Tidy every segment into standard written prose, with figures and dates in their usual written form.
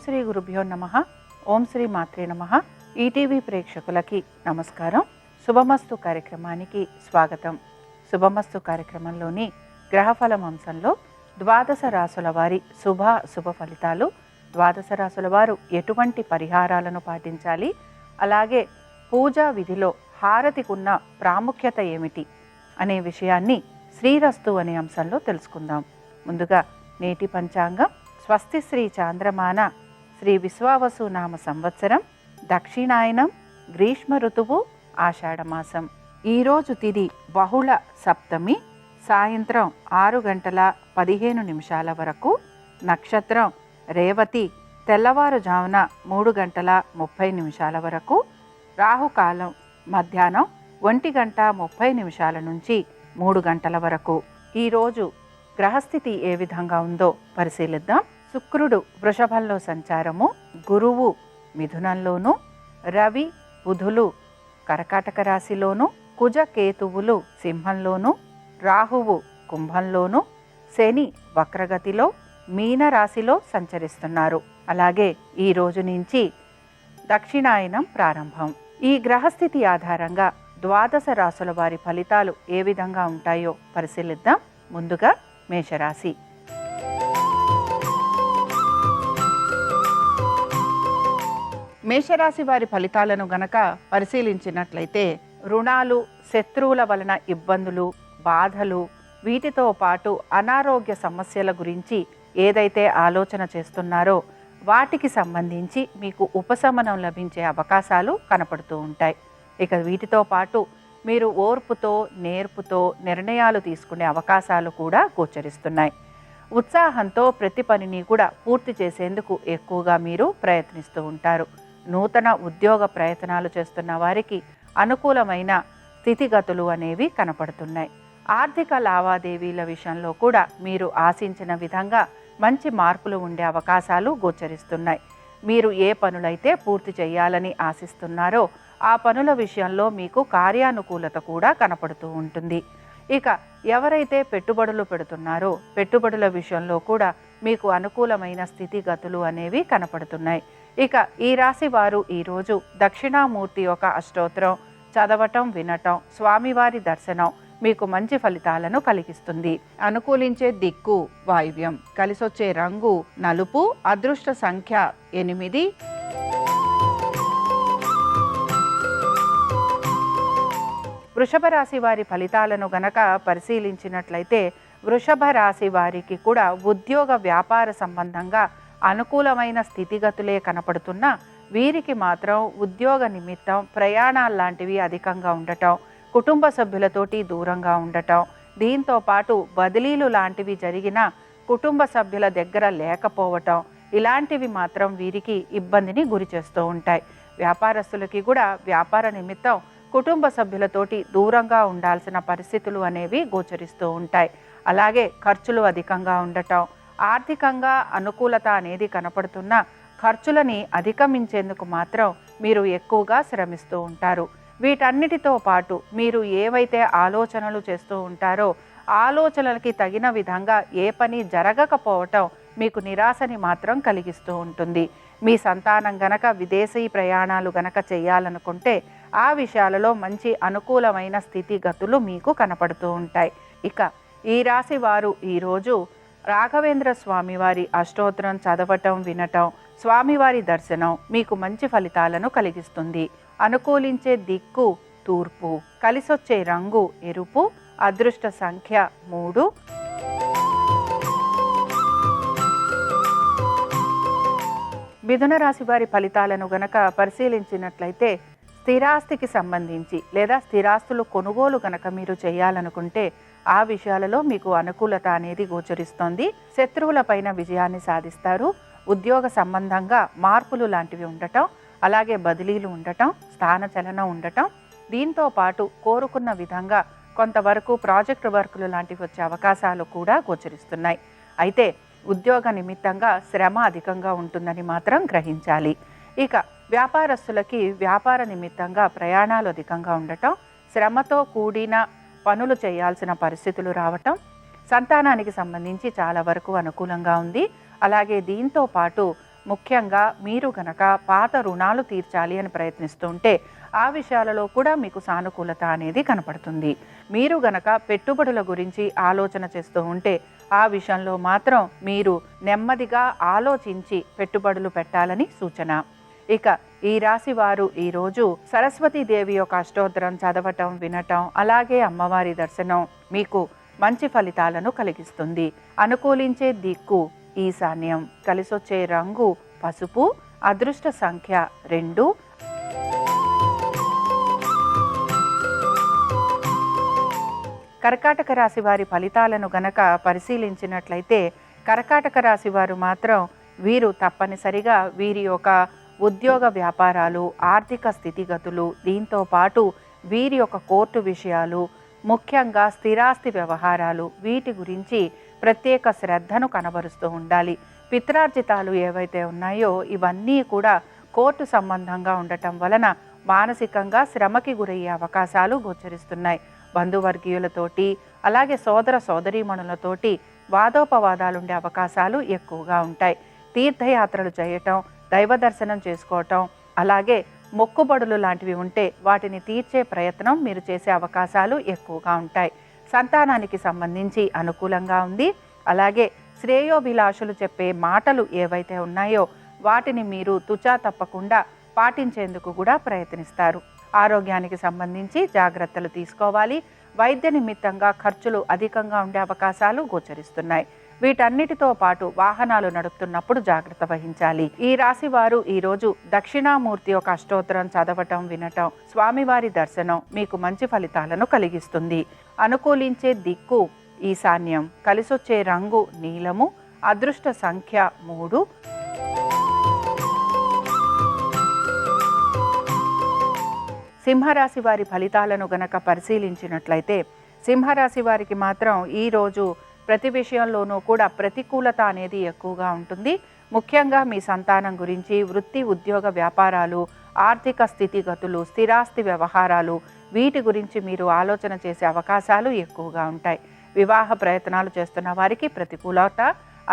శ్రీ గురుభ్యో నమః. ఓం శ్రీ మాత్రే నమః. ఈటీవీ ప్రేక్షకులకి నమస్కారం. శుభమస్తు కార్యక్రమానికి స్వాగతం. శుభమస్తు కార్యక్రమంలోని గ్రహఫలం అంశంలో ద్వాదశ రాసుల వారి శుభ ఫలితాలు, ద్వాదశ రాసుల వారు ఎటువంటి పరిహారాలను పాటించాలి, అలాగే పూజా విధిలో హారతికున్న ప్రాముఖ్యత ఏమిటి అనే విషయాన్ని శ్రీరస్తు అనే అంశంలో తెలుసుకుందాం. ముందుగా నేటి పంచాంగం. స్వస్తి శ్రీ చాంద్రమాన శ్రీ విశ్వావసు నామ సంవత్సరం, దక్షిణాయనం, గ్రీష్మ ఋతువు, ఆషాఢమాసం. ఈరోజు తిథి బహుళ సప్తమి, సాయంత్రం 6:15 వరకు. నక్షత్రం రేవతి, తెల్లవారుజామున 3:30 వరకు. రాహుకాలం మధ్యాహ్నం 1:30 నుంచి 3 వరకు. ఈరోజు గ్రహస్థితి ఏ విధంగా ఉందో పరిశీలిద్దాం. శుక్రుడు వృషభంలో సంచారము, గురువు మిథునంలోను, రవి బుధులు కర్కాటక రాశిలోను, కుజ కేతువులు సింహంలోను, రాహువు కుంభంలోను, శని వక్రగతిలో మీనరాశిలో సంచరిస్తున్నారు. అలాగే ఈ రోజు నుంచి దక్షిణాయనం ప్రారంభం. ఈ గ్రహస్థితి ఆధారంగా ద్వాదశ రాసుల వారి ఫలితాలు ఏ విధంగా ఉంటాయో పరిశీలిద్దాం. ముందుగా మేషరాశి. మేషరాశి వారి ఫలితాలను గనక పరిశీలించినట్లయితే రుణాలు, శత్రువుల వలన ఇబ్బందులు, బాధలు, వీటితో పాటు అనారోగ్య సమస్యల గురించి ఏదైతే ఆలోచన చేస్తున్నారో వాటికి సంబంధించి మీకు ఉపశమనం లభించే అవకాశాలు కనపడుతూ ఉంటాయి. ఇక వీటితో పాటు మీరు ఓర్పుతో, నేర్పుతో నిర్ణయాలు తీసుకునే అవకాశాలు కూడా గోచరిస్తున్నాయి. ఉత్సాహంతో ప్రతి పనిని కూడా పూర్తి చేసేందుకు ఎక్కువగా మీరు ప్రయత్నిస్తూ ఉంటారు. నూతన ఉద్యోగ ప్రయత్నాలు చేస్తున్న వారికి అనుకూలమైన స్థితిగతులు అనేవి కనపడుతున్నాయి. ఆర్థిక లావాదేవీల విషయంలో కూడా మీరు ఆశించిన విధంగా మంచి మార్పులు ఉండే అవకాశాలు గోచరిస్తున్నాయి. మీరు ఏ పనులైతే పూర్తి చేయాలని ఆశిస్తున్నారో ఆ పనుల విషయంలో మీకు కార్యానుకూలత కూడా కనపడుతూ ఉంటుంది. ఇక ఎవరైతే పెట్టుబడులు పెడుతున్నారో పెట్టుబడుల విషయంలో కూడా మీకు అనుకూలమైన స్థితిగతులు అనేవి కనపడుతున్నాయి. ఇక ఈ రాశి వారు ఈరోజు దక్షిణామూర్తి యొక్క అష్టోత్తరం చదవటం, వినటం, స్వామివారి దర్శనం మీకు మంచి ఫలితాలను కలిగిస్తుంది. అనుకూలించే దిక్కు వాయువ్యం, కలిసొచ్చే రంగు నలుపు, అదృష్ట సంఖ్య 8. వృషభ రాశి వారి ఫలితాలను గనక పరిశీలించినట్లయితే వృషభ రాశి వారికి కూడా ఉద్యోగ వ్యాపార సంబంధంగా అనుకూలమైన స్థితిగతులే కనపడుతున్నా వీరికి మాత్రం ఉద్యోగ నిమిత్తం ప్రయాణాల్లాంటివి అధికంగా ఉండటం, కుటుంబ సభ్యులతోటి దూరంగా ఉండటం, దీంతో పాటు బదిలీలు లాంటివి జరిగిన కుటుంబ సభ్యుల దగ్గర లేకపోవటం, ఇలాంటివి మాత్రం వీరికి ఇబ్బందిని గురి చేస్తూ ఉంటాయి. వ్యాపారస్తులకి కూడా వ్యాపార నిమిత్తం కుటుంబ సభ్యులతోటి దూరంగా ఉండాల్సిన పరిస్థితులు అనేవి గోచరిస్తూ ఉంటాయి. అలాగే ఖర్చులు అధికంగా ఉండటం, ఆర్థికంగా అనుకూలత అనేది కనపడుతున్న ఖర్చులని అధిగమించేందుకు మాత్రం మీరు ఎక్కువగా శ్రమిస్తూ ఉంటారు. వీటన్నిటితో పాటు మీరు ఏవైతే ఆలోచనలు చేస్తూ ఉంటారో ఆలోచనలకి తగిన విధంగా ఏ పని జరగకపోవటం మీకు నిరాశని మాత్రం కలిగిస్తూ ఉంటుంది. మీ సంతానం గనక విదేశీ ప్రయాణాలు గనక చేయాలనుకుంటే ఆ విషయాలలో మంచి అనుకూలమైన స్థితిగతులు మీకు కనపడుతూ ఉంటాయి. ఇక ఈ రాశి వారు ఈరోజు రాఘవేంద్ర స్వామివారి అష్టోత్తరం చదవటం, వినటం, స్వామివారి దర్శనం మీకు మంచి ఫలితాలను కలిగిస్తుంది. అనుకూలించే దిక్కు తూర్పు, కలిసొచ్చే రంగు ఎరుపు, అదృష్ట సంఖ్య 3. మిథున రాశి వారి ఫలితాలను గనక పరిశీలించినట్లయితే స్థిరాస్తికి సంబంధించి లేదా స్థిరాస్తులు కొనుగోలు గనక మీరు చేయాలనుకుంటే ఆ విషయాలలో మీకు అనుకూలత అనేది గోచరిస్తోంది. శత్రువులపైన విజయాన్ని సాధిస్తారు. ఉద్యోగ సంబంధంగా మార్పులు లాంటివి ఉండటం, అలాగే బదిలీలు ఉండటం, స్థానచలనం ఉండటం, దీంతో పాటు కోరుకున్న విధంగా కొంతవరకు ప్రాజెక్టు వర్కులు లాంటివి వచ్చే అవకాశాలు కూడా గోచరిస్తున్నాయి. అయితే ఉద్యోగ నిమిత్తంగా శ్రమ అధికంగా ఉంటుందని మాత్రం గ్రహించాలి. ఇక వ్యాపారస్తులకి వ్యాపార నిమిత్తంగా ప్రయాణాలు అధికంగా ఉండటం, శ్రమతో కూడిన పనులు చేయాల్సిన పరిస్థితులు రావటం, సంతానానికి సంబంధించి చాలా వరకు అనుకూలంగా ఉంది. అలాగే దీంతో పాటు ముఖ్యంగా మీరు గనక పాత రుణాలు తీర్చాలి అని ప్రయత్నిస్తూ ఉంటే ఆ విషయాలలో కూడా మీకు సానుకూలత అనేది కనపడుతుంది. మీరు గనక పెట్టుబడుల గురించి ఆలోచన చేస్తూ ఉంటే ఆ విషయంలో మాత్రం మీరు నెమ్మదిగా ఆలోచించి పెట్టుబడులు పెట్టాలని సూచన. ఇక ఈ రాశి వారు ఈరోజు సరస్వతీదేవి యొక్క అష్టోత్తరం చదవటం, వినటం, అలాగే అమ్మవారి దర్శనం మీకు మంచి ఫలితాలను కలిగిస్తుంది. అనుకూలించే దిక్కు ఈశాన్యం, కలిసొచ్చే రంగు పసుపు, అదృష్ట సంఖ్య 2. కర్కాటక రాశి వారి ఫలితాలను గనక పరిశీలించినట్లయితే కర్కాటక రాశి వారు మాత్రం వీరు తప్పనిసరిగా వీరి యొక్క ఉద్యోగ వ్యాపారాలు, ఆర్థిక స్థితిగతులు, దీంతో పాటు వీరి యొక్క కోర్టు విషయాలు, ముఖ్యంగా స్థిరాస్తి వ్యవహారాలు, వీటి గురించి ప్రత్యేక శ్రద్ధను కనబరుస్తూ ఉండాలి. పిత్రార్జితాలు ఏవైతే ఉన్నాయో ఇవన్నీ కూడా కోర్టు సంబంధంగా ఉండటం వలన మానసికంగా శ్రమకి గురయ్యే అవకాశాలు గోచరిస్తున్నాయి. బంధువర్గీయులతోటి అలాగే సోదర సోదరీమణులతోటి వాదోపవాదాలుండే అవకాశాలు ఎక్కువగా ఉంటాయి. తీర్థయాత్రలు చేయటం, దైవ దర్శనం చేసుకోవటం, అలాగే మొక్కుబడులు లాంటివి ఉంటే వాటిని తీర్చే ప్రయత్నం మీరు చేసే అవకాశాలు ఎక్కువగా ఉంటాయి. సంతానానికి సంబంధించి అనుకూలంగా ఉంది. అలాగే శ్రేయోభిలాషులు చెప్పే మాటలు ఏవైతే ఉన్నాయో వాటిని మీరు తుచా తప్పకుండా పాటించేందుకు కూడా ప్రయత్నిస్తారు. ఆరోగ్యానికి సంబంధించి జాగ్రత్తలు తీసుకోవాలి. వైద్య నిమిత్తంగా ఖర్చులు అధికంగా ఉండే అవకాశాలు గోచరిస్తున్నాయి. వీటన్నిటితో పాటు వాహనాలు నడుపుతున్నప్పుడు జాగ్రత్త వహించాలి. ఈ రాశి వారు ఈరోజు దక్షిణామూర్తి యొక్క అష్టోత్తరం చదవటం, వినటం, స్వామివారి దర్శనం మీకు మంచి ఫలితాలను కలిగిస్తుంది. అనుకూలించే దిక్కు ఈశాన్యం, కలిసొచ్చే రంగు నీలము, అదృష్ట సంఖ్య 3. సింహరాశి వారి ఫలితాలను గనక పరిశీలించినట్లయితే సింహరాశి వారికి మాత్రం ఈరోజు ప్రతి విషయంలోనూ కూడా ప్రతికూలత అనేది ఎక్కువగా ఉంటుంది. ముఖ్యంగా మీ సంతానం గురించి, వృత్తి ఉద్యోగ వ్యాపారాలు, ఆర్థిక స్థితిగతులు, స్థిరాస్తి వ్యవహారాలు, వీటి గురించి మీరు ఆలోచన చేసే అవకాశాలు ఎక్కువగా ఉంటాయి. వివాహ ప్రయత్నాలు చేస్తున్న వారికి ప్రతికూలత,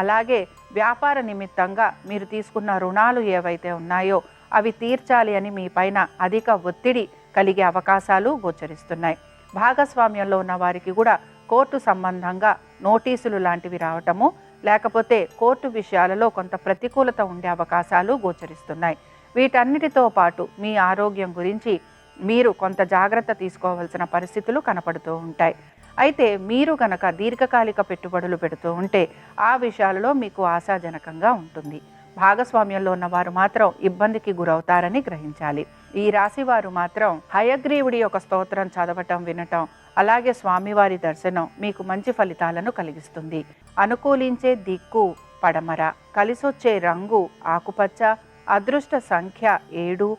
అలాగే వ్యాపార నిమిత్తంగా మీరు తీసుకున్న రుణాలు ఏవైతే ఉన్నాయో అవి తీర్చాలి అని మీ పైన అధిక ఒత్తిడి కలిగే అవకాశాలు గోచరిస్తున్నాయి. భాగస్వామ్యంలో ఉన్న వారికి కూడా కోర్టు సంబంధంగా నోటీసులు లాంటివి రావటము, లేకపోతే కోర్టు విషయాలలో కొంత ప్రతికూలత ఉండే అవకాశాలు గోచరిస్తున్నాయి. వీటన్నిటితో పాటు మీ ఆరోగ్యం గురించి మీరు కొంత జాగ్రత్త తీసుకోవాల్సిన పరిస్థితులు కనపడుతూ ఉంటాయి. అయితే మీరు కనుక దీర్ఘకాలిక పెట్టుబడులు పెడుతూ ఉంటే ఆ విషయాలలో మీకు ఆశాజనకంగా ఉంటుంది. భాగస్వామ్యంలో ఉన్నవారు మాత్రం ఇబ్బందికి గురవుతారని గ్రహించాలి. ఈ రాశి వారు మాత్రం హయగ్రీవుడి యొక్క స్తోత్రం చదవటం, వినటం, అలాగే స్వామివారి దర్శనం మీకు మంచి ఫలితాలను కలిగిస్తుంది. అనుకూలించే దిక్కు పడమర, కలిసొచ్చే రంగు ఆకుపచ్చ, అదృష్ట సంఖ్య 7.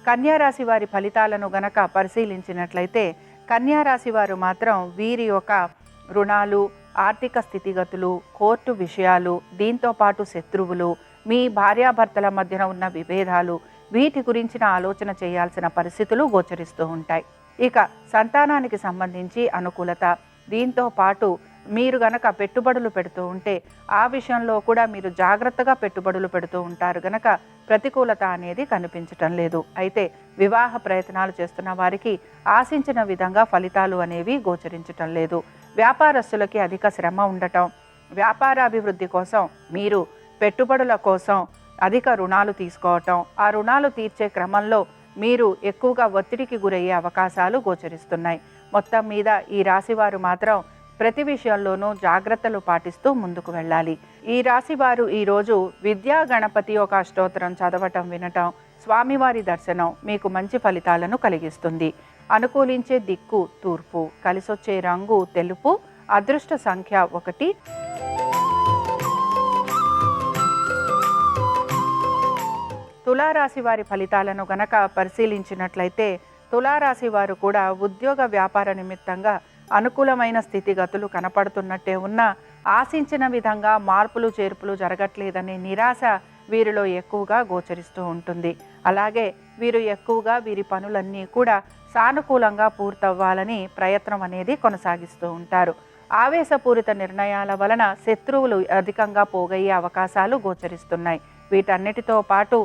కన్యారాశి వారి ఫలితాలను గనక పరిశీలించినట్లయితే కన్యారాశి వారు మాత్రం వీరి యొక్క రుణాలు, ఆర్థిక స్థితిగతులు, కోర్టు విషయాలు, దీంతో పాటు శత్రువులు, మీ భార్యాభర్తల మధ్యన ఉన్న విభేదాలు, వీటి గురించిన ఆలోచన చేయాల్సిన పరిస్థితులు గోచరిస్తూ ఉంటాయి. ఇక సంతానానికి సంబంధించి అనుకూలత, దీంతో పాటు మీరు గనక పెట్టుబడులు పెడుతూ ఉంటే ఆ విషయంలో కూడా మీరు జాగ్రత్తగా పెట్టుబడులు పెడుతూ ఉంటారు గనక ప్రతికూలత అనేది కనిపించటం లేదు. అయితే వివాహ ప్రయత్నాలు చేస్తున్న వారికి ఆశించిన విధంగా ఫలితాలు అనేవి గోచరించటం లేదు. వ్యాపారస్తులకి అధిక శ్రమ ఉండటం, వ్యాపారాభివృద్ధి కోసం మీరు పెట్టుబడుల కోసం అధిక రుణాలు తీసుకోవటం, ఆ రుణాలు తీర్చే క్రమంలో మీరు ఎక్కువగా ఒత్తిడికి గురయ్యే అవకాశాలు గోచరిస్తున్నాయి. మొత్తం మీద ఈ రాశివారు మాత్రం ప్రతి విషయంలోనూ జాగ్రత్తలు పాటిస్తూ ముందుకు వెళ్ళాలి. ఈ రాశివారు ఈరోజు విద్యా గణపతి యొక్క అష్టోత్తరం చదవటం, వినటం, స్వామివారి దర్శనం మీకు మంచి ఫలితాలను కలిగిస్తుంది. అనుకూలించే దిక్కు తూర్పు, కలిసొచ్చే రంగు తెలుపు, అదృష్ట సంఖ్య 1. తులారాశి వారి ఫలితాలను గనక పరిశీలించినట్లయితే తులారాశి వారు కూడా ఉద్యోగ వ్యాపార నిమిత్తంగా అనుకూలమైన స్థితిగతులు కనపడుతున్నట్టే ఉన్నా ఆశించిన విధంగా మార్పులు చేర్పులు జరగట్లేదనే నిరాశ వీరిలో ఎక్కువగా గోచరిస్తూ ఉంటుంది. అలాగే వీరు ఎక్కువగా వీరి పనులన్నీ కూడా సానుకూలంగా పూర్తవ్వాలని ప్రయత్నం అనేది కొనసాగిస్తూ ఉంటారు. ఆవేశపూరిత నిర్ణయాల వలన శత్రువులు అధికంగా పోగయ్యే అవకాశాలు గోచరిస్తున్నాయి. వీటన్నిటితో పాటు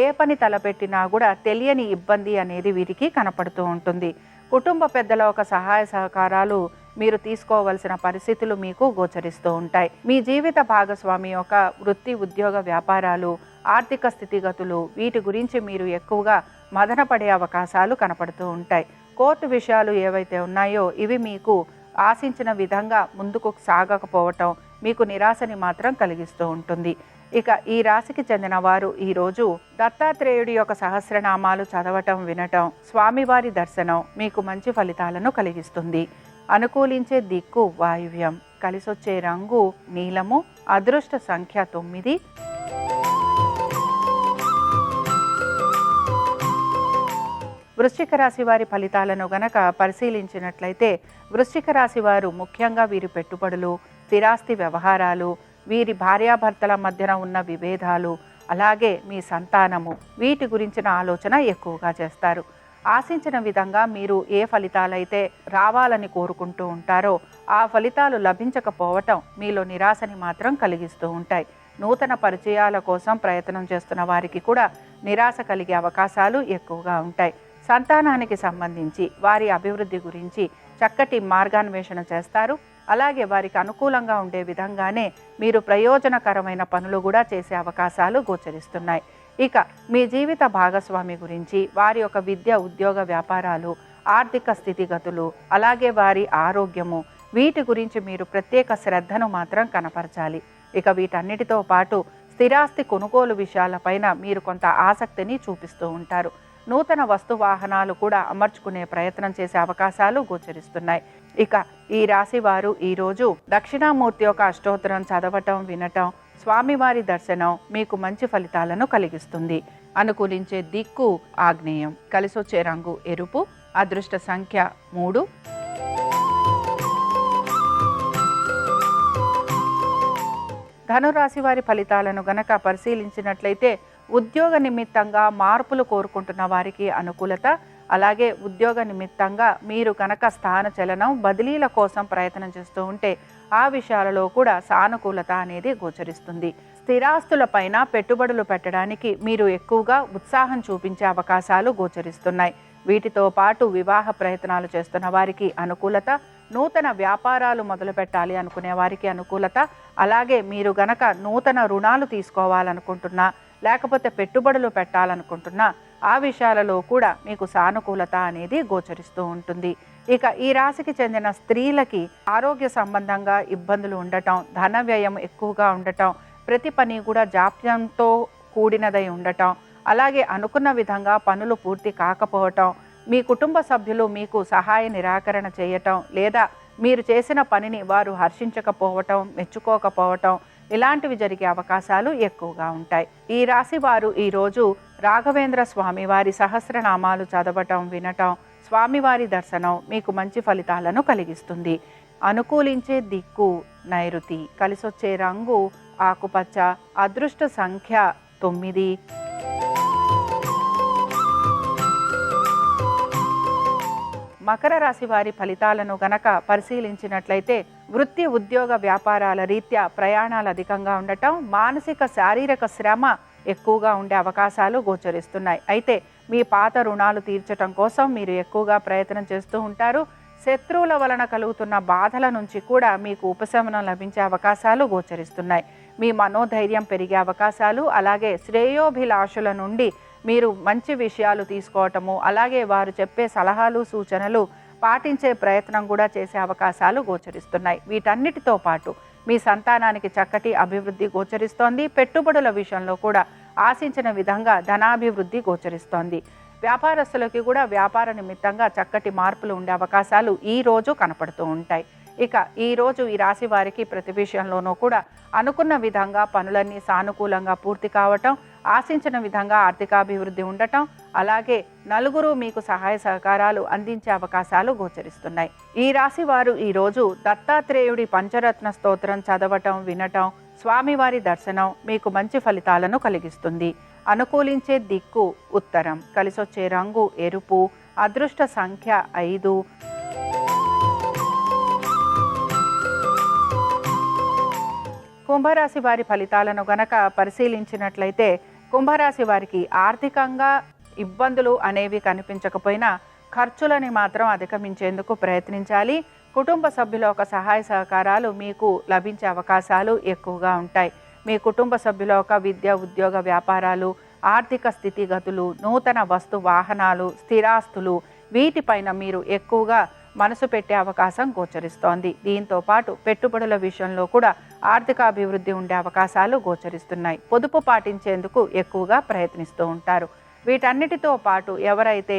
ఏ పని తలపెట్టినా కూడా తెలియని ఇబ్బంది అనేది వీరికి కనపడుతూ ఉంటుంది. కుటుంబ పెద్దల ఒక సహాయ సహకారాలు మీరు తీసుకోవలసిన పరిస్థితులు మీకు గోచరిస్తూ ఉంటాయి. మీ జీవిత భాగస్వామి యొక్క వృత్తి, ఉద్యోగ, వ్యాపారాలు, ఆర్థిక స్థితిగతులు వీటి గురించి మీరు ఎక్కువగా మదనపడే అవకాశాలు కనపడుతూ ఉంటాయి. కోర్టు విషయాలు ఏవైతే ఉన్నాయో ఇవి మీకు ఆశించిన విధంగా ముందుకు సాగకపోవటం మీకు నిరాశని మాత్రం కలిగిస్తూ ఉంటుంది. ఇక ఈ రాశికి చెందిన వారు ఈరోజు దత్తాత్రేయుడి యొక్క సహస్రనామాలు చదవటం, వినటం, స్వామివారి దర్శనం మీకు మంచి ఫలితాలను కలిగిస్తుంది. అనుకూలించే దిక్కు వాయువ్యం, కలిసొచ్చే రంగు నీలము, అదృష్ట సంఖ్య 9. వృశ్చిక రాశి వారి ఫలితాలను గనక పరిశీలించినట్లయితే వృశ్చిక రాశి వారు ముఖ్యంగా వీరి పెట్టుబడులు, స్థిరాస్తి వ్యవహారాలు, వీరి భార్యాభర్తల మధ్యన ఉన్న విభేదాలు, అలాగే మీ సంతానము వీటి గురించిన ఆలోచన ఎక్కువగా చేస్తారు. ఆశించిన విధంగా మీరు ఏ ఫలితాలైతే రావాలని కోరుకుంటూ ఉంటారో ఆ ఫలితాలు లభించకపోవటం మీలో నిరాశని మాత్రం కలిగిస్తూ ఉంటాయి. నూతన పరిచయాల కోసం ప్రయత్నం చేస్తున్న వారికి కూడా నిరాశ కలిగే అవకాశాలు ఎక్కువగా ఉంటాయి. సంతానానికి సంబంధించి వారి అభివృద్ధి గురించి చక్కటి మార్గాన్వేషణ చేస్తారు. అలాగే వారికి అనుకూలంగా ఉండే విధంగానే మీరు ప్రయోజనకరమైన పనులు కూడా చేసే అవకాశాలు గోచరిస్తున్నాయి. ఇక మీ జీవిత భాగస్వామి గురించి, వారి యొక్క విద్య, ఉద్యోగ, వ్యాపారాలు, ఆర్థిక స్థితిగతులు, అలాగే వారి ఆరోగ్యము వీటి గురించి మీరు ప్రత్యేక శ్రద్ధను మాత్రం కనపరచాలి. ఇక వీటన్నిటితో పాటు స్థిరాస్తి కొనుగోలు విషయాలపైన మీరు కొంత ఆసక్తిని చూపిస్తూ ఉంటారు. నూతన వస్తు వాహనాలు కూడా అమర్చుకునే ప్రయత్నం చేసే అవకాశాలు గోచరిస్తున్నాయి. ఇక ఈ రాశి వారు ఈరోజు దక్షిణామూర్తి యొక్క అష్టోత్తరం చదవటం, వినటం, స్వామివారి దర్శనం మీకు మంచి ఫలితాలను కలిగిస్తుంది. అనుకూలించే దిక్కు ఆగ్నేయం, కలిసొచ్చే రంగు ఎరుపు, అదృష్ట సంఖ్య 3. ధనురాశి వారి ఫలితాలను గనక పరిశీలించినట్లయితే ఉద్యోగ నిమిత్తంగా మార్పులు కోరుకుంటున్న వారికి అనుకూలత, అలాగే ఉద్యోగ నిమిత్తంగా మీరు కనుక స్థాన చలనం, బదిలీల కోసం ప్రయత్నం చేస్తూ ఉంటే ఆ విషయాలలో కూడా సానుకూలత అనేది గోచరిస్తుంది. స్థిరాస్తులపైన పెట్టుబడులు పెట్టడానికి మీరు ఎక్కువగా ఉత్సాహం చూపించే అవకాశాలు గోచరిస్తున్నాయి. వీటితో పాటు వివాహ ప్రయత్నాలు చేస్తున్న వారికి అనుకూలత, నూతన వ్యాపారాలు మొదలు పెట్టాలి అనుకునే వారికి అనుకూలత, అలాగే మీరు గనక నూతన రుణాలు తీసుకోవాలనుకుంటున్నా లేకపోతే పెట్టుబడులు పెట్టాలనుకుంటున్నా ఆ విషయాలలో కూడా మీకు సానుకూలత అనేది గోచరిస్తూ ఉంటుంది. ఇక ఈ రాశికి చెందిన స్త్రీలకి ఆరోగ్య సంబంధంగా ఇబ్బందులు ఉండటం, ధన వ్యయం ఎక్కువగా ఉండటం, ప్రతి పని కూడా జాప్యంతో కూడినదై ఉండటం, అలాగే అనుకున్న విధంగా పనులు పూర్తి కాకపోవటం, మీ కుటుంబ సభ్యులు మీకు సహాయ నిరాకరణ చేయటం, లేదా మీరు చేసిన పనిని వారు హర్షించకపోవటం, మెచ్చుకోకపోవటం ఇలాంటివి జరిగే అవకాశాలు ఎక్కువగా ఉంటాయి. ఈ రాశి వారు ఈరోజు రాఘవేంద్ర స్వామి వారి సహస్రనామాలు చదవటం, వినటం, స్వామివారి దర్శనం మీకు మంచి ఫలితాలను కలిగిస్తుంది. అనుకూలించే దిక్కు నైరుతి, కలిసొచ్చే రంగు ఆకుపచ్చ, అదృష్ట సంఖ్య 9. మకర రాశి వారి ఫలితాలను గనక పరిశీలించినట్లయితే వృత్తి, ఉద్యోగ, వ్యాపారాల రీత్యా ప్రయాణాలు అధికంగా ఉండటం, మానసిక శారీరక శ్రమ ఎక్కువగా ఉండే అవకాశాలు గోచరిస్తున్నాయి. అయితే మీ పాత రుణాలు తీర్చడం కోసం మీరు ఎక్కువగా ప్రయత్నం చేస్తూ ఉంటారు. శత్రువుల వలన కలుగుతున్న బాధల నుంచి కూడా మీకు ఉపశమనం లభించే అవకాశాలు గోచరిస్తున్నాయి. మీ మనోధైర్యం పెరిగే అవకాశాలు, అలాగే శ్రేయోభిలాషుల నుండి మీరు మంచి విషయాలు తీసుకోవటము, అలాగే వారు చెప్పే సలహాలు, సూచనలు పాటించే ప్రయత్నం కూడా చేసే అవకాశాలు గోచరిస్తున్నాయి. వీటన్నిటితో పాటు మీ సంతానానికి చక్కటి అభివృద్ధి గోచరిస్తోంది. పెట్టుబడుల విషయంలో కూడా ఆశించిన విధంగా ధనాభివృద్ధి గోచరిస్తోంది. వ్యాపారస్తులకి కూడా వ్యాపార నిమిత్తంగా చక్కటి మార్పులు ఉండే అవకాశాలు ఈ రోజు కనపడుతూ ఉంటాయి. ఇక ఈరోజు ఈ రాశి వారికి ప్రతి విషయంలోనూ కూడా అనుకున్న విధంగా పనులన్నీ సానుకూలంగా పూర్తి కావటం, ఆశించిన విధంగా ఆర్థికాభివృద్ధి ఉండటం, అలాగే నలుగురు మీకు సహాయ సహకారాలు అందించే అవకాశాలు గోచరిస్తున్నాయి. ఈ రాశి వారు ఈరోజు దత్తాత్రేయుడి పంచరత్న స్తోత్రం చదవటం, వినటం, స్వామివారి దర్శనం మీకు మంచి ఫలితాలను కలిగిస్తుంది. అనుకూలించే దిక్కు ఉత్తరం, కలిసొచ్చే రంగు ఎరుపు, అదృష్ట సంఖ్య 5. కుంభరాశి వారి ఫలితాలను గనక పరిశీలించినట్లయితే కుంభరాశి వారికి ఆర్థికంగా ఇబ్బందులు అనేవి కనిపించకపోయినా ఖర్చులని మాత్రం అధిగమించేందుకు ప్రయత్నించాలి. కుటుంబ సభ్యుల యొక్క సహాయ సహకారాలు మీకు లభించే అవకాశాలు ఎక్కువగా ఉంటాయి. మీ కుటుంబ సభ్యుల యొక్క విద్య, ఉద్యోగ, వ్యాపారాలు, ఆర్థిక స్థితిగతులు, నూతన వస్తు వాహనాలు, స్థిరాస్తులు వీటిపైన మీరు ఎక్కువగా మనసు పెట్టే అవకాశం గోచరిస్తోంది. దీంతో పాటు పెట్టుబడుల విషయంలో కూడా ఆర్థిక అభివృద్ధి ఉండే అవకాశాలు గోచరిస్తున్నాయి. పొదుపు పాటించేందుకు ఎక్కువగా ప్రయత్నిస్తూ ఉంటారు. వీటన్నిటితో పాటు ఎవరైతే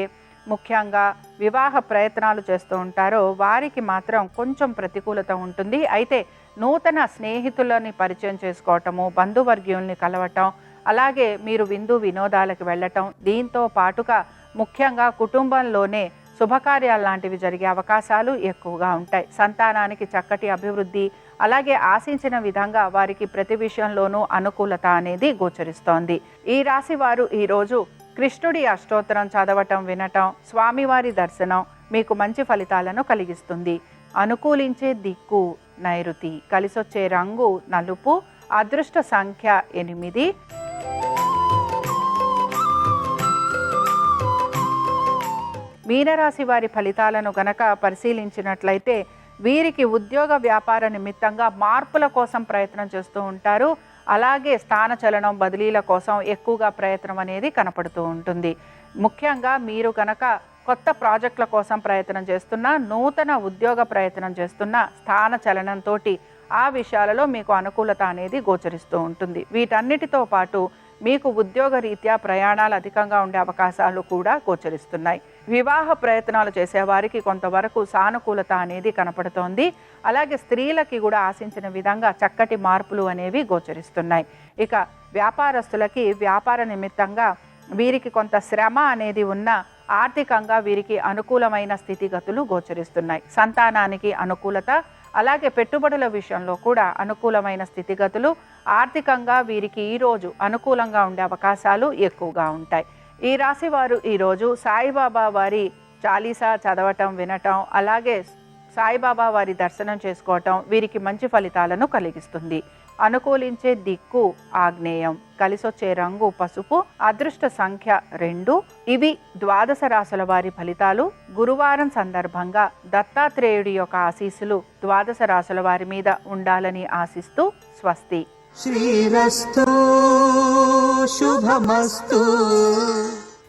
ముఖ్యంగా వివాహ ప్రయత్నాలు చేస్తూ ఉంటారో వారికి మాత్రం కొంచెం ప్రతికూలత ఉంటుంది. అయితే నూతన స్నేహితులని పరిచయం చేసుకోవటము, బంధువర్గీయుల్ని కలవటం, అలాగే మీరు విందు వినోదాలకు వెళ్ళటం, దీంతో పాటుగా ముఖ్యంగా కుటుంబంలోనే శుభకార్యాలు లాంటివి జరిగే అవకాశాలు ఎక్కువగా ఉంటాయి. సంతానానికి చక్కటి అభివృద్ధి, అలాగే ఆశించిన విధంగా వారికి ప్రతి విషయంలోనూ అనుకూలత అనేది గోచరిస్తోంది. ఈ రాశి వారు ఈరోజు కృష్ణుడి అష్టోత్తరం చదవటం, వినటం, స్వామివారి దర్శనం మీకు మంచి ఫలితాలను కలిగిస్తుంది. అనుకూలించే దిక్కు నైరుతి, కలిసొచ్చే రంగు నలుపు, అదృష్ట సంఖ్య 8. మీనరాశి వారి ఫలితాలను గనక పరిశీలించినట్లయితే వీరికి ఉద్యోగ వ్యాపార నిమిత్తంగా మార్పుల కోసం ప్రయత్నం చేస్తూ ఉంటారు. అలాగే స్థానచలనం, బదిలీల కోసం ఎక్కువగా ప్రయత్నం అనేది కనపడుతూ ఉంటుంది. ముఖ్యంగా మీరు కనుక కొత్త ప్రాజెక్టుల కోసం ప్రయత్నం చేస్తున్నా, నూతన ఉద్యోగ ప్రయత్నం చేస్తున్నా స్థానచలనంతో ఆ విషయాలలో మీకు అనుకూలత అనేది గోచరిస్తూ ఉంటుంది. వీటన్నిటితో పాటు మీకు ఉద్యోగ రీత్యా ప్రయాణాలు అధికంగా ఉండే అవకాశాలు కూడా గోచరిస్తున్నాయి. వివాహ ప్రయత్నాలు చేసేవారికి కొంతవరకు సానుకూలత అనేది కనపడుతోంది. అలాగే స్త్రీలకి కూడా ఆశించిన విధంగా చక్కటి మార్పులు అనేవి గోచరిస్తున్నాయి. ఇక వ్యాపారస్తులకి వ్యాపార నిమిత్తంగా వీరికి కొంత శ్రమ అనేది ఉన్న ఆర్థికంగా వీరికి అనుకూలమైన స్థితిగతులు గోచరిస్తున్నాయి. సంతానానికి అనుకూలత, అలాగే పెట్టుబడుల విషయంలో కూడా అనుకూలమైన స్థితిగతులు, ఆర్థికంగా వీరికి ఈరోజు అనుకూలంగా ఉండే అవకాశాలు ఎక్కువగా ఉంటాయి. ఈ రాశి వారు ఈరోజు సాయిబాబా వారి చాలీసా చదవటం, వినటం, అలాగే సాయిబాబా వారి దర్శనం చేసుకోవటం వీరికి మంచి ఫలితాలను కలిగిస్తుంది. అనుకూలించే దిక్కు ఆగ్నేయం, కలిసొచ్చే రంగు పసుపు, అదృష్ట సంఖ్య 2. ఇవి ద్వాదశ రాశుల వారి ఫలితాలు. గురువారం సందర్భంగా దత్తాత్రేయుడి యొక్క ఆశీస్సులు ద్వాదశ రాశుల వారి మీద ఉండాలని ఆశిస్తూ స్వస్తి. శ్రీరస్తు శుభమస్తు.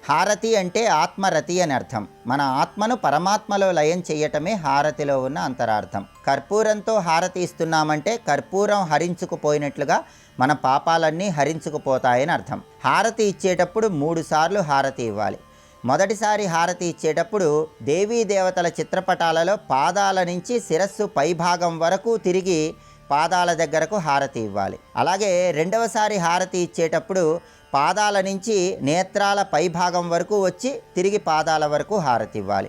హారతి అంటే ఆత్మరతి అని అర్థం. మన ఆత్మను పరమాత్మలో లయం చేయటమే హారతిలో ఉన్న అంతరార్థం. కర్పూరంతో హారతి ఇస్తున్నామంటే కర్పూరం హరించుకుపోయినట్లుగా మన పాపాలన్నీ హరించుకుపోతాయని అర్థం. హారతి ఇచ్చేటప్పుడు 3 సార్లు హారతి ఇవ్వాలి. మొదటిసారి హారతి ఇచ్చేటప్పుడు దేవీ దేవతల చిత్రపటాలలో పాదాల నుంచి శిరస్సు పైభాగం వరకు తిరిగి పాదాల దగ్గరకు హారతి ఇవ్వాలి. అలాగే రెండవసారి హారతి ఇచ్చేటప్పుడు పాదాల నుంచి నేత్రాల పైభాగం వరకు వచ్చి తిరిగి పాదాల వరకు హారతి ఇవ్వాలి.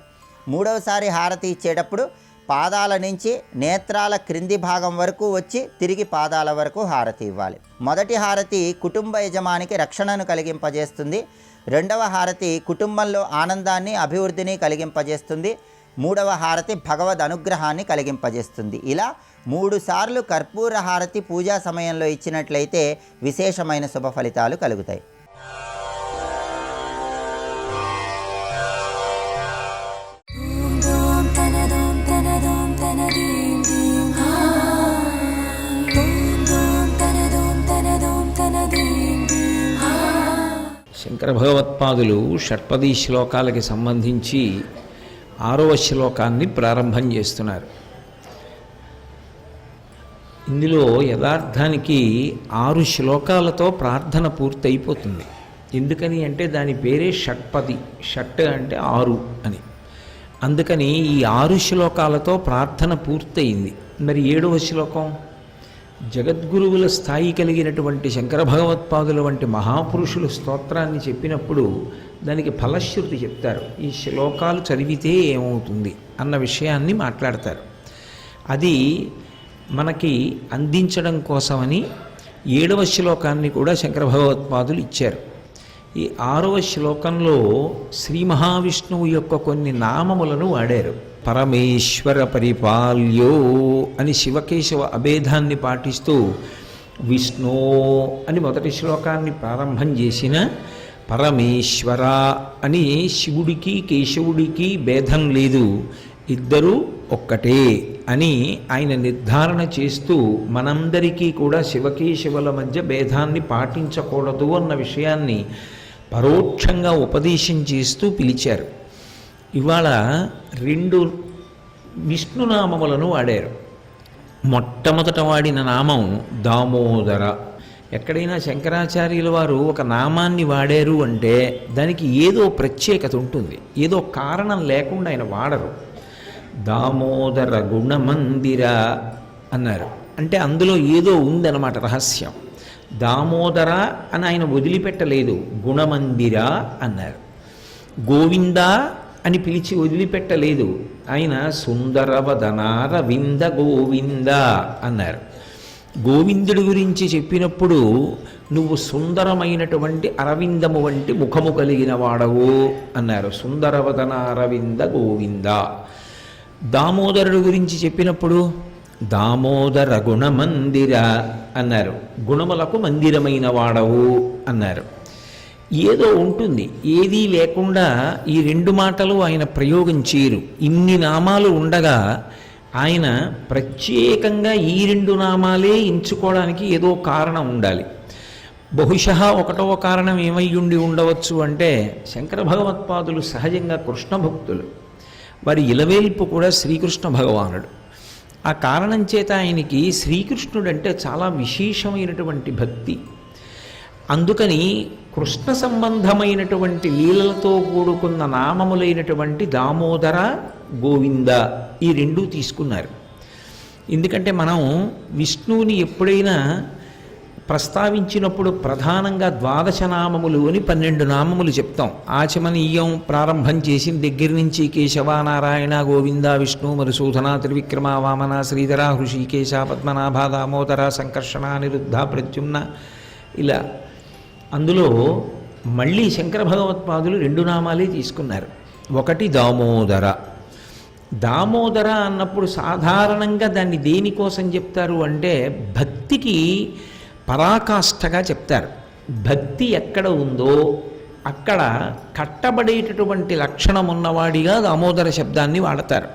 మూడవసారి హారతి ఇచ్చేటప్పుడు పాదాల నుంచి నేత్రాల క్రింది భాగం వరకు వచ్చి తిరిగి పాదాల వరకు హారతి ఇవ్వాలి. మొదటి హారతి కుటుంబ యజమానికి రక్షణను కలిగింపజేస్తుంది. రెండవ హారతి కుటుంబంలో ఆనందాన్ని, అభివృద్ధిని కలిగింపజేస్తుంది. మూడవ హారతి భగవద్ అనుగ్రహాన్ని కలిగింపజేస్తుంది. ఇలా 3 సార్లు కర్పూర హారతి పూజా సమయంలో ఇచ్చినట్లయితే విశేషమైన శుభ ఫలితాలు కలుగుతాయి. శంకర భగవత్పాదులు షట్పదీ శ్లోకాలకి సంబంధించి 6వ శ్లోకాన్ని ప్రారంభం చేస్తున్నారు. ఇందులో యథార్థానికి 6 శ్లోకాలతో ప్రార్థన పూర్తయిపోతుంది. ఎందుకని అంటే దాని పేరే షట్పది. షట్ అంటే 6 అని. అందుకని ఈ 6 శ్లోకాలతో ప్రార్థన పూర్తయింది. మరి 7వ శ్లోకం జగద్గురువుల స్థాయి కలిగినటువంటి శంకర భగవత్పాదుల వంటి మహాపురుషులు స్తోత్రాన్ని చెప్పినప్పుడు దానికి ఫలశ్రుతి చెప్తారు. ఈ శ్లోకాలు చదివితే ఏమవుతుంది అన్న విషయాన్ని మాట్లాడతారు. అది మనకి అందించడం కోసమని 7వ శ్లోకాన్ని కూడా శంకర భగవత్పాదులు ఇచ్చారు. ఈ 6వ శ్లోకంలో శ్రీ మహావిష్ణువు యొక్క కొన్ని నామములను వాడారు. పరమేశ్వర పరిపాల్యో అని శివకేశవ అభేదాన్ని పాటిస్తూ విష్ణో అని మొదటి శ్లోకాన్ని ప్రారంభం చేసిన పరమేశ్వర అని శివుడికి కేశవుడికి భేదం లేదు, ఇద్దరూ ఒక్కటే అని ఆయన నిర్ధారణ చేస్తూ మనందరికీ కూడా శివకేశవుల మధ్య భేదాన్ని పాటించకూడదు అన్న విషయాన్ని పరోక్షంగా ఉపదేశం చేస్తూ పిలిచారు. ఇవాళ 2 విష్ణునామములను వాడారు. మొట్టమొదట వాడిన నామం దామోదర. ఎక్కడైనా శంకరాచార్యుల వారు ఒక నామాన్ని వాడారు అంటే దానికి ఏదో ప్రత్యేకత ఉంటుంది, ఏదో కారణం లేకుండా ఆయన వాడరు. దామోదర గుణమందిర అన్నారు అంటే అందులో ఏదో ఉందన్నమాట రహస్యం. దామోదర అని ఆయన వదిలిపెట్టలేదు, గుణమందిర అన్నారు. గోవింద అని పిలిచి వదిలిపెట్టలేదు, ఆయన సుందరవదనార వింద గోవింద అన్నారు. గోవిందుడి గురించి చెప్పినప్పుడు నువ్వు సుందరమైనటువంటి అరవిందము వంటి ముఖము కలిగిన వాడవు అన్నారు. సుందరవదన అరవింద గోవింద. దామోదరుడు గురించి చెప్పినప్పుడు దామోదర గుణమందిర అన్నారు. గుణములకు మందిరమైన వాడవు అన్నారు. ఏదో ఉంటుంది, ఏదీ లేకుండా ఈ 2 మాటలు ఆయన ప్రయోగం చేయరు. ఇన్ని నామాలు ఉండగా ఆయన ప్రత్యేకంగా ఈ 2 నామాలే ఎంచుకోవడానికి ఏదో కారణం ఉండాలి. బహుశः ఒకటవ కారణం ఏమై ఉండి ఉండవచ్చు అంటే శంకర భగవత్పాదులు సహజంగా కృష్ణ భక్తులు, వారి ఇలవేల్పు కూడా శ్రీకృష్ణ భగవానుడు. ఆ కారణం చేత ఆయనకి శ్రీకృష్ణుడంటే చాలా విశేషమైనటువంటి భక్తి. అందుకని కృష్ణ సంబంధమైనటువంటి లీలలతో కూడుకున్న నామములైనటువంటి దామోదర గోవింద ఈ 2 తీసుకున్నారు. ఎందుకంటే మనం విష్ణువుని ఎప్పుడైనా ప్రస్తావించినప్పుడు ప్రధానంగా 12 నామములు అని 12 నామములు చెప్తాం. ఆచమనీయం ప్రారంభం చేసిన దగ్గర నుంచి కేశవ నారాయణ గోవింద విష్ణు మధుసూదన త్రివిక్రమ వామన శ్రీధర హృషికేశ పద్మనాభ దామోదర సంకర్షణ అనిరుద్ధ ప్రద్యుమ్న ఇలా. అందులో మళ్ళీ శంకర భగవత్పాదులు 2 నామాలే తీసుకున్నారు. ఒకటి దామోదర. దామోదర అన్నప్పుడు సాధారణంగా దాన్ని దేనికోసం చెప్తారు అంటే భక్తికి పరాకాష్ఠగా చెప్తారు. భక్తి ఎక్కడ ఉందో అక్కడ కట్టబడేటటువంటి లక్షణం ఉన్నవాడిగా దామోదర శబ్దాన్ని వాడతారు.